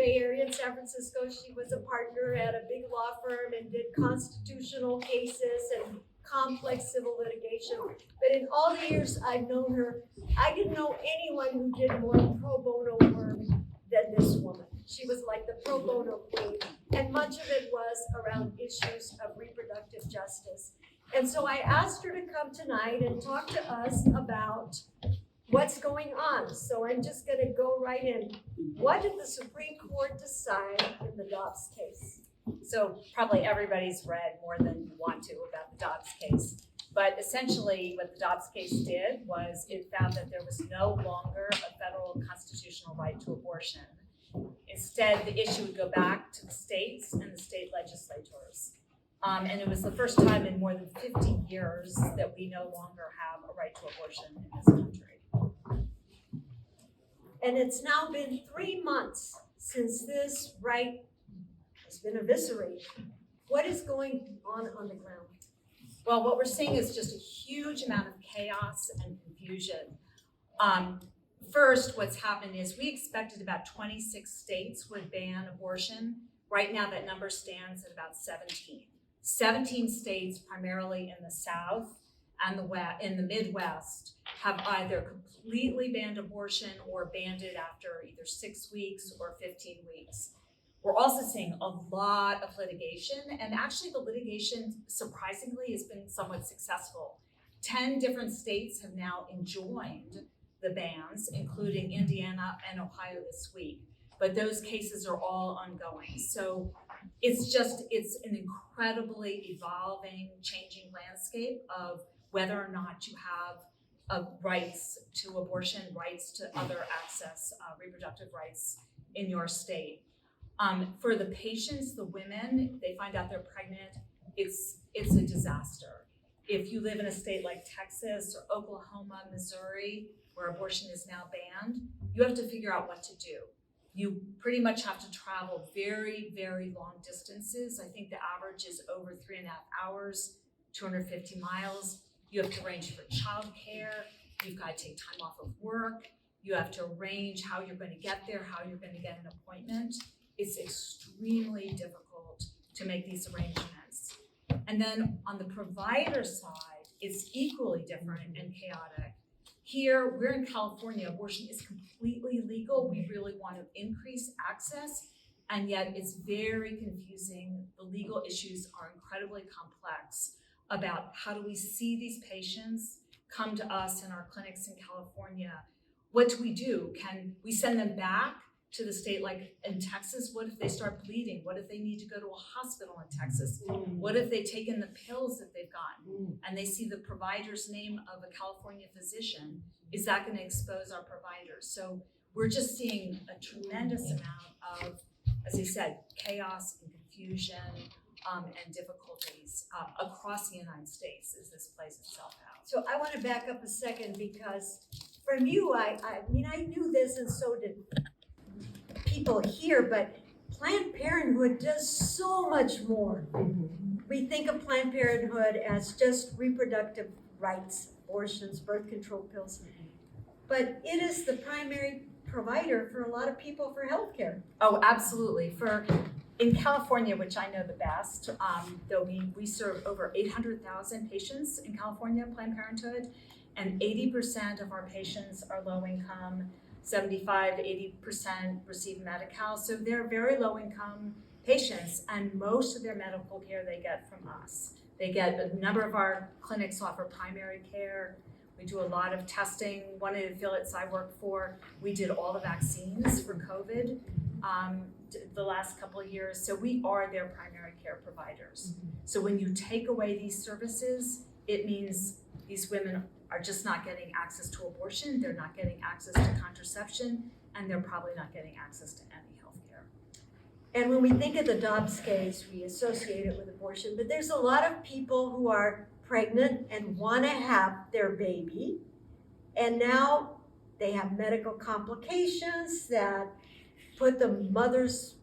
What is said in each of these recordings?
Bay Area in San Francisco. She was a partner at a big law firm and did constitutional cases and complex civil litigation. But in all the years I've known her, I didn't know anyone who did more pro bono work than this woman. She was like the pro bono queen, and much of it was around issues of reproductive justice. And so I asked her to come tonight and talk to us about what's going on. So I'm just going to go right in. What did the Supreme Court decide in the Dobbs case? So probably everybody's read more than you want to about the Dobbs case. But essentially what the Dobbs case did was it found that there was no longer a federal constitutional right to abortion. Instead, the issue would go back to the states and the state legislators. And it was the first time in more than 50 years that we no longer have a right to abortion in this country. And it's now been 3 months since this right has been eviscerated. What is going on the ground? Well, what we're seeing is just a huge amount of chaos and confusion. First, what's happened is we expected about 26 states would ban abortion. Right now, that number stands at about 17. 17 states, primarily in the South and in the Midwest, have either completely banned abortion or banned it after either 6 weeks or 15 weeks. We're also seeing a lot of litigation, and actually the litigation, surprisingly, has been somewhat successful. 10 different states have now enjoined the bans, including Indiana and Ohio this week. But those cases are all ongoing. So it's an incredibly evolving, changing landscape of whether or not you have rights to abortion, rights to other access, reproductive rights in your state. For the patients, the women, they find out they're pregnant, it's a disaster. If you live in a state like Texas or Oklahoma, Missouri, where abortion is now banned, you have to figure out what to do. You pretty much have to travel very, very long distances. I think the average is over 3.5 hours, 250 miles. You have to arrange for childcare. You've got to take time off of work. You have to arrange how you're going to get there, how you're going to get an appointment. It's extremely difficult to make these arrangements. And then on the provider side, it's equally different and chaotic. Here, we're in California, abortion is completely legal. We really want to increase access, and yet it's very confusing. The legal issues are incredibly complex about how do we see these patients come to us in our clinics in California. What do? Can we send them back to the state like in Texas? What if they start bleeding? What if they need to go to a hospital in Texas? What if they've taken the pills that they've gotten and they see the provider's name of a California physician? Is that going to expose our providers? So we're just seeing a tremendous amount of, as I said, chaos and confusion and difficulties across the United States as this plays itself out. So I want to back up a second, because from you, I mean, I knew this and so did people here, but Planned Parenthood does so much more. We think of Planned Parenthood as just reproductive rights, abortions, birth control pills, but it is the primary provider for a lot of people for healthcare. Oh, absolutely. In California, which I know the best, though we serve over 800,000 patients in California, Planned Parenthood, and 80% of our patients are low income. 75 to 80% receive Medi-Cal, so they're very low income patients, and most of their medical care they get from us. They get a number of our clinics offer primary care. We do a lot of testing. One of the affiliates I work for, we did all the vaccines for COVID the last couple of years, so we are their primary care providers. So when you take away these services, it means these women are just not getting access to abortion, they're not getting access to contraception, and they're probably not getting access to any health care. And when we think of the Dobbs case, we associate it with abortion, but there's a lot of people who are pregnant and want to have their baby, and now they have medical complications that put the mother's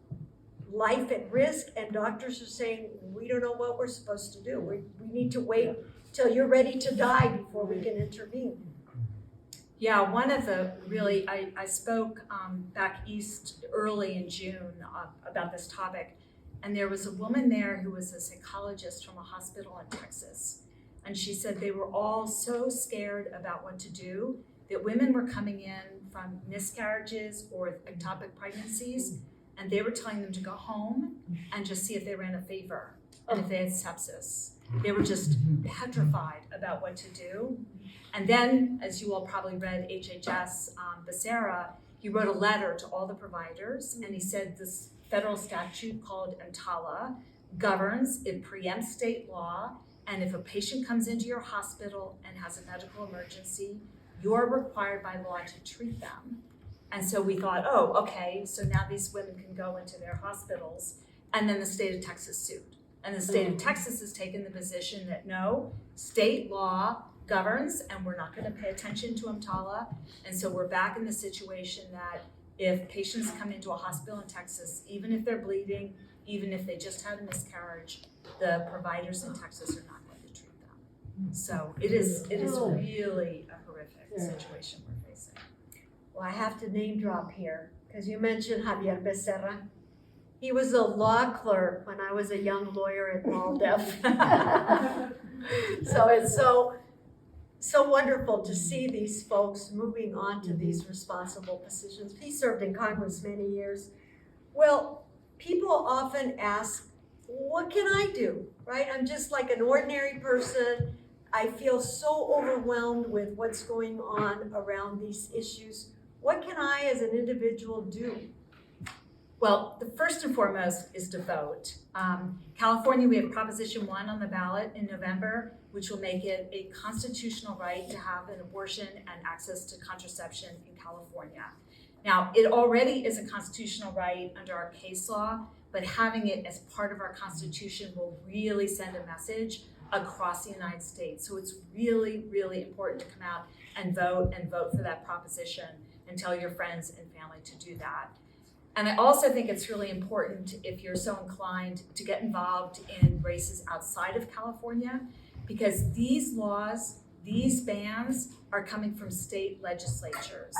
life at risk, and doctors are saying, we don't know what we're supposed to do. We need to wait till you're ready to die before we can intervene. Yeah, one of the really, I spoke back east early in June about this topic, and there was a woman there who was a psychologist from a hospital in Texas. And she said they were all so scared about what to do that women were coming in from miscarriages or ectopic pregnancies, and they were telling them to go home and just see if they ran a fever and if they had sepsis. They were just petrified about what to do. And then, as you all probably read, HHS Becerra, he wrote a letter to all the providers, and he said this federal statute called EMTALA governs, it preempts state law, and if a patient comes into your hospital and has a medical emergency, you're required by law to treat them. And so we thought, oh, okay, so now these women can go into their hospitals, and then the state of Texas sued. And the state of Texas has taken the position that no, state law governs, and we're not going to pay attention to EMTALA. And so we're back in the situation that if patients come into a hospital in Texas, even if they're bleeding, even if they just had a miscarriage, the providers in Texas are not going to treat them. So it is really a horrific situation we're facing. Well, I have to name drop here, because you mentioned Javier Becerra. He was a law clerk when I was a young lawyer at MALDEF. So it's so wonderful to see these folks moving on to these responsible positions. He served in Congress many years. Well, people often ask, what can I do, right? I'm just like an ordinary person. I feel so overwhelmed with what's going on around these issues. What can I as an individual do? Well, the first and foremost is to vote. California, we have Proposition 1 on the ballot in November, which will make it a constitutional right to have an abortion and access to contraception in California. Now, it already is a constitutional right under our case law, but having it as part of our Constitution will really send a message across the United States. So it's really, really important to come out and vote for that proposition and tell your friends and family to do that. And I also think it's really important, if you're so inclined, to get involved in races outside of California, because these laws, these bans are coming from state legislatures.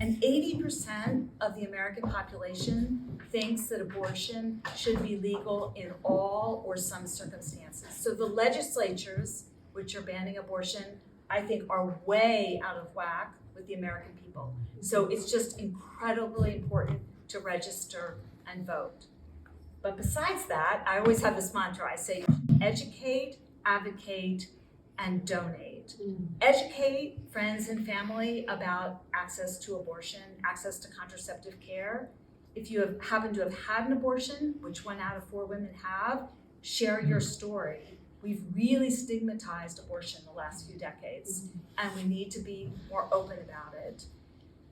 And 80% of the American population thinks that abortion should be legal in all or some circumstances. So the legislatures, which are banning abortion, I think are way out of whack with the American people. So it's just incredibly important to register and vote. But besides that, I always have this mantra. I say educate, advocate, and donate. Educate friends and family about access to abortion, access to contraceptive care. If you happen to have had an abortion, which 1 out of 4 women have, share your story. We've really stigmatized abortion the last few decades, and we need to be more open about it.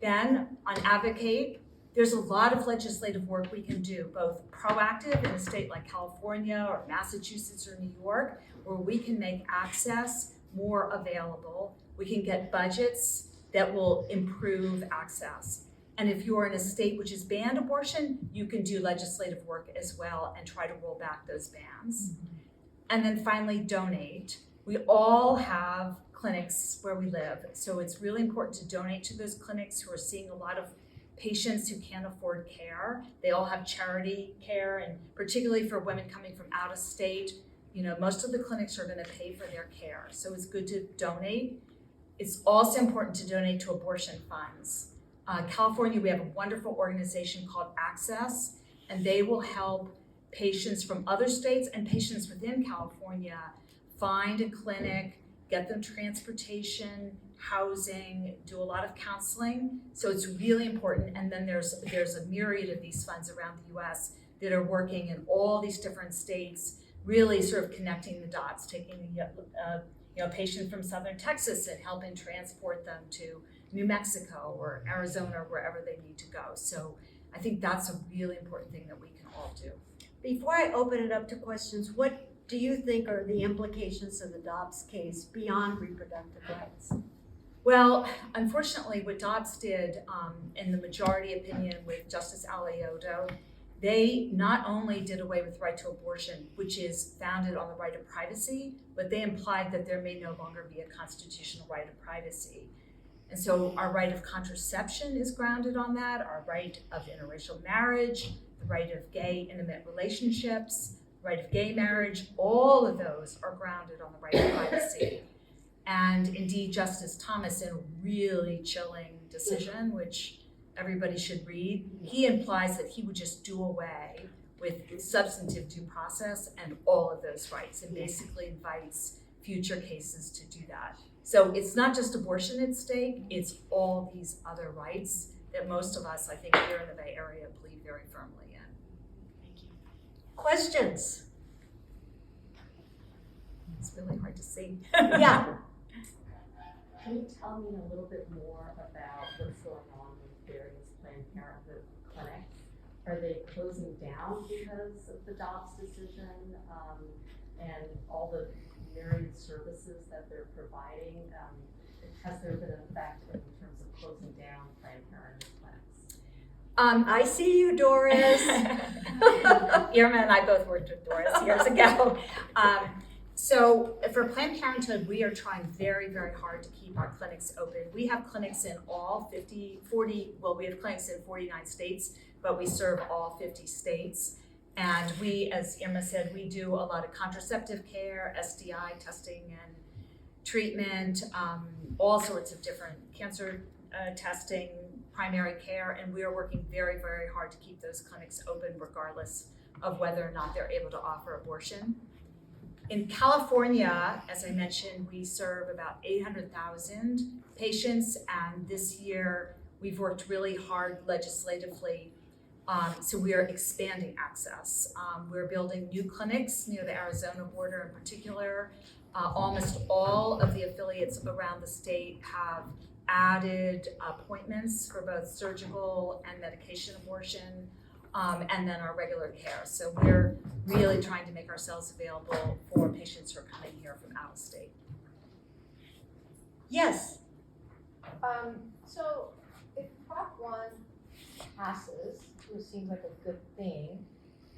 Then on advocate, there's a lot of legislative work we can do, both proactive in a state like California or Massachusetts or New York, where we can make access more available. We can get budgets that will improve access. And if you're in a state which has banned abortion, you can do legislative work as well and try to roll back those bans. And then finally, donate. We all have clinics where we live, so it's really important to donate to those clinics who are seeing a lot of patients who can't afford care. They all have charity care, and particularly for women coming from out of state, most of the clinics are going to pay for their care. So it's good to donate. It's also important to donate to abortion funds. California, we have a wonderful organization called Access, and they will help patients from other states and patients within California find a clinic, get them transportation, housing, do a lot of counseling. So it's really important. And then there's a myriad of these funds around the US that are working in all these different states, really sort of connecting the dots, taking a patient from southern Texas and helping transport them to New Mexico or Arizona or wherever they need to go. So I think that's a really important thing that we can all do. Before I open it up to questions, what do you think are the implications of the Dobbs case beyond reproductive rights? Well, unfortunately, what Dobbs did, in the majority opinion with Justice Alioto, they not only did away with the right to abortion, which is founded on the right of privacy, but they implied that there may no longer be a constitutional right of privacy. And so our right of contraception is grounded on that, our right of interracial marriage, the right of gay intimate relationships, right of gay marriage, all of those are grounded on the right of privacy. And indeed, Justice Thomas, in a really chilling decision, which everybody should read, he implies that he would just do away with substantive due process and all of those rights, and basically invites future cases to do that. So it's not just abortion at stake, it's all these other rights that most of us, I think, here in the Bay Area believe very firmly in. Thank you. Questions? It's really hard to see. Yeah. Can you tell me a little bit more about what's going on with various Planned Parenthood clinics? Are they closing down because of the Dobbs decision, and all the myriad services that they're providing? Has there been an effect in terms of closing down Planned Parenthood clinics? I see you, Doris. Irma and I both worked with Doris years ago. So for Planned Parenthood, we are trying very, very hard to keep our clinics open. We have clinics in all we have clinics in 49 states, but we serve all 50 states. And we, as Irma said, we do a lot of contraceptive care, STI testing and treatment, all sorts of different cancer testing, primary care, and we are working very, very hard to keep those clinics open regardless of whether or not they're able to offer abortion. In California, as I mentioned, we serve about 800,000 patients, and this year we've worked really hard legislatively. So we are expanding access. We're building new clinics near the Arizona border in particular. Almost all of the affiliates around the state have added appointments for both surgical and medication abortion, and then our regular care. So we're really trying to make ourselves available for patients who are coming here from out of state. Yes. So if Prop 1 passes, which seems like a good thing,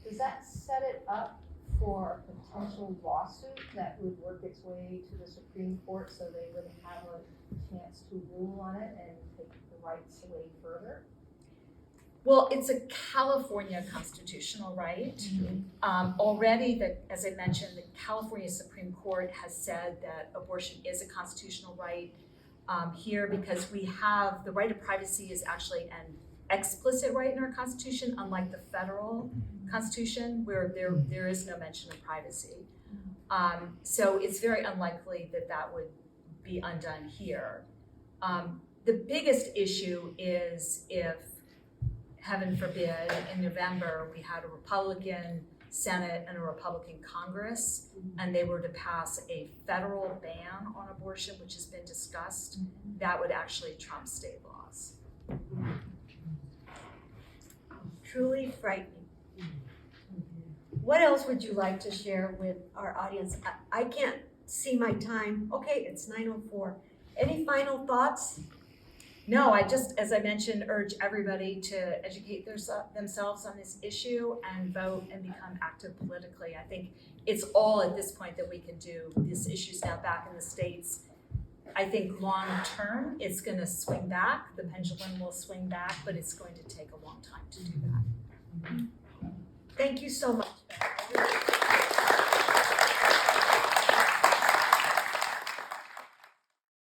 does that set it up for a potential lawsuit that would work its way to the Supreme Court so they would have a chance to rule on it and take the rights away further? Well, it's a California constitutional right. Already, as I mentioned, the California Supreme Court has said that abortion is a constitutional right here because we have the right of privacy is actually an explicit right in our Constitution, unlike the federal Constitution where there is no mention of privacy. So it's very unlikely that that would be undone here. The biggest issue is if, heaven forbid, in November we had a Republican Senate and a Republican Congress, and they were to pass a federal ban on abortion, which has been discussed, that would actually trump state laws. Truly frightening. What else would you like to share with our audience? I can't see my time. Okay, it's 9:04. Any final thoughts? No, I just, as I mentioned, urge everybody to educate themselves on this issue and vote and become active politically. I think it's all at this point that we can do. This issue's now back in the states. I think long term, it's going to swing back. The pendulum will swing back, but it's going to take a long time to do that. Thank you so much.